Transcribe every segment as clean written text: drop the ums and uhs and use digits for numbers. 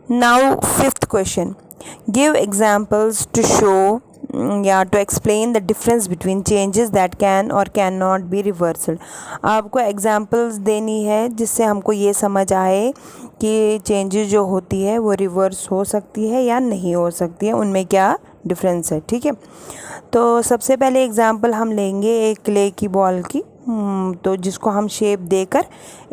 Now, fifth question. Give examples to show to explain the difference between changes that can or cannot be reversed. आपको examples देनी है जिससे हमको ये समझ आए कि changes जो होती है वो reverse हो सकती है या नहीं हो सकती है, उनमें क्या difference है. ठीक है, तो सबसे पहले example हम लेंगे एक क्ले की बॉल की, तो जिसको हम शेप देकर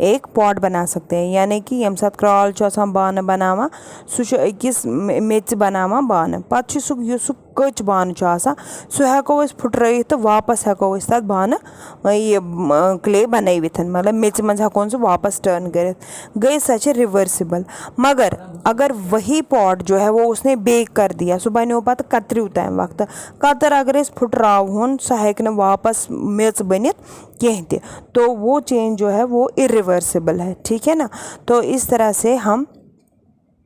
एक पॉट बना सकते हैं. यानी कि यम साथ क्रॉल आसान बान बनावा सह अकिस मेच बनावा बान पत् सह कच बान सह हेको फुट्रयित तो वापस हेको तथ बान ये क्ले बनवित, मतलब मेच मज हेकोन सह वापस टर्न कर गई सह रिवर्सिबल. मगर अगर वही पॉट जो है वो उसने बेक कर दिया, सह बनो पे कतरु तम वक्त कतर अगर फुट्रावन सह हेक वापस मेच बनित कहीं ते, तो वो चेंज जो है वो इरिवर्सिबल है. ठीक है ना, तो इस तरह से हम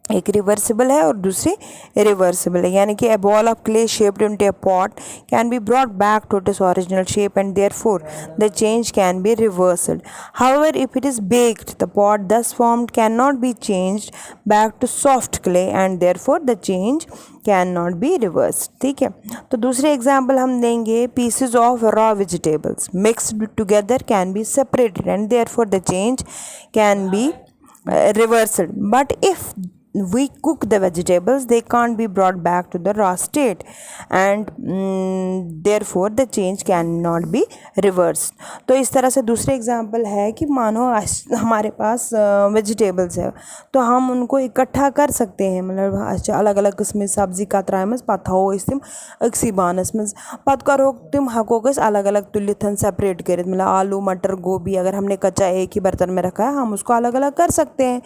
एक रिवर्सिबल है और दूसरी इरिवर्सिबल है. यानी कि a ball of clay shaped into a pot can be brought back to its original shape and therefore the change can be reversed. However, if it is baked, the pot thus formed cannot be changed back to soft clay and therefore the change cannot be reversed. ठीक है, तो दूसरे example हम देंगे. pieces of raw vegetables mixed together can be separated and therefore the change can be reversed. But if we cook the vegetables, they can't be brought back to the raw state and therefore the change cannot be reversed. तो इस तरह से दूसरे example है कि मानो हमारे पास vegetables है तो हम उनको इकट्ठा कर सकते हैं, मतलब अलग अलग किस्म सब्जी कतराय मज पत् थो तम अक्सी बानस मज पत् करो तम हको अलग अलग तुलित सेपरेट कर, मतलब आलू मटर गोभी अगर हमने कच्चा एक ही बर्तन में रखा है हम उसको अलग अलग कर सकते हैं.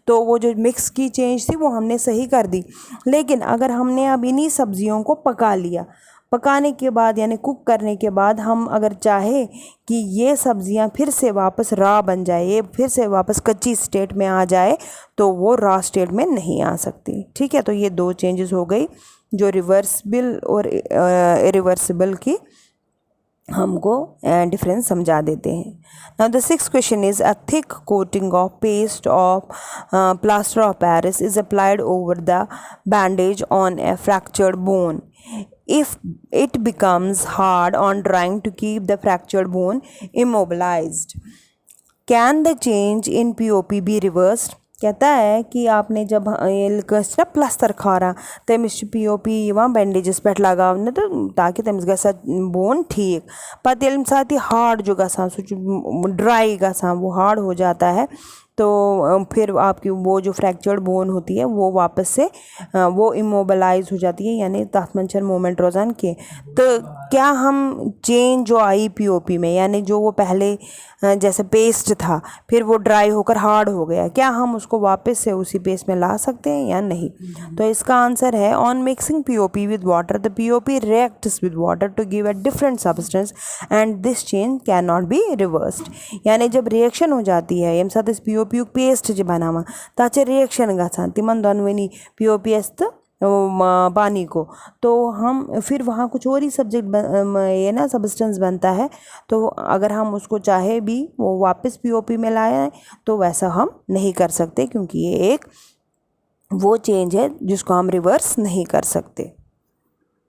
तो वो जो मिक्स की चेंज थी वो हमने सही कर दी. लेकिन अगर हमने अब इन्हीं सब्जियों को पका लिया, पकाने के बाद यानी कुक करने के बाद हम अगर चाहे कि ये सब्जियां फिर से वापस रॉ बन जाए, ये फिर से वापस कच्ची स्टेट में आ जाए, तो वो रॉ स्टेट में नहीं आ सकती. ठीक है, तो ये दो चेंजेस हो गई जो रिवर्सिबल और इरिवर्सिबल की हमको डिफरेंस समझा देते हैं. Now the sixth question is a thick coating of paste of plaster of Paris is applied over the bandage on A fractured bone. If it becomes hard on drying to keep the fractured bone immobilized, can the change in POP be reversed? कहता है कि आपने जब ये plaster खारा तमिस POP bandages पे लगावन तो ताकि तमिस ग बोन ठीक पत ये साथ हार्ड जो गसान सह ड्राई गसान वो हार्ड हो जाता है, तो फिर आपकी वो जो फ्रैक्चर्ड बोन होती है वो वापस से वो इमोबलाइज हो जाती है, यानी तथ मंचर मोमेंट रोजान के. तो क्या हम चेंज जो आई POP में, यानी जो वो पहले जैसे पेस्ट था फिर वो ड्राई होकर हार्ड हो गया, क्या हम उसको वापस से उसी पेस्ट में ला सकते हैं या नहीं? तो इसका आंसर है on mixing POP with water the POP reacts with water to give a different substance and this change can not be reversed. यानी जब रिएक्शन हो जाती है यम साथ POP पेस्ट जो बनावा तथ रिएक्शन गसान तिमन दोनवनी POP तो पानी को, तो हम फिर वहाँ कुछ और ही सब्जेक्ट ये ना सब्सटेंस बनता है, तो अगर हम उसको चाहे भी वो वापस POP में लाए तो वैसा हम नहीं कर सकते, क्योंकि ये एक वो चेंज है जिसको हम रिवर्स नहीं कर सकते.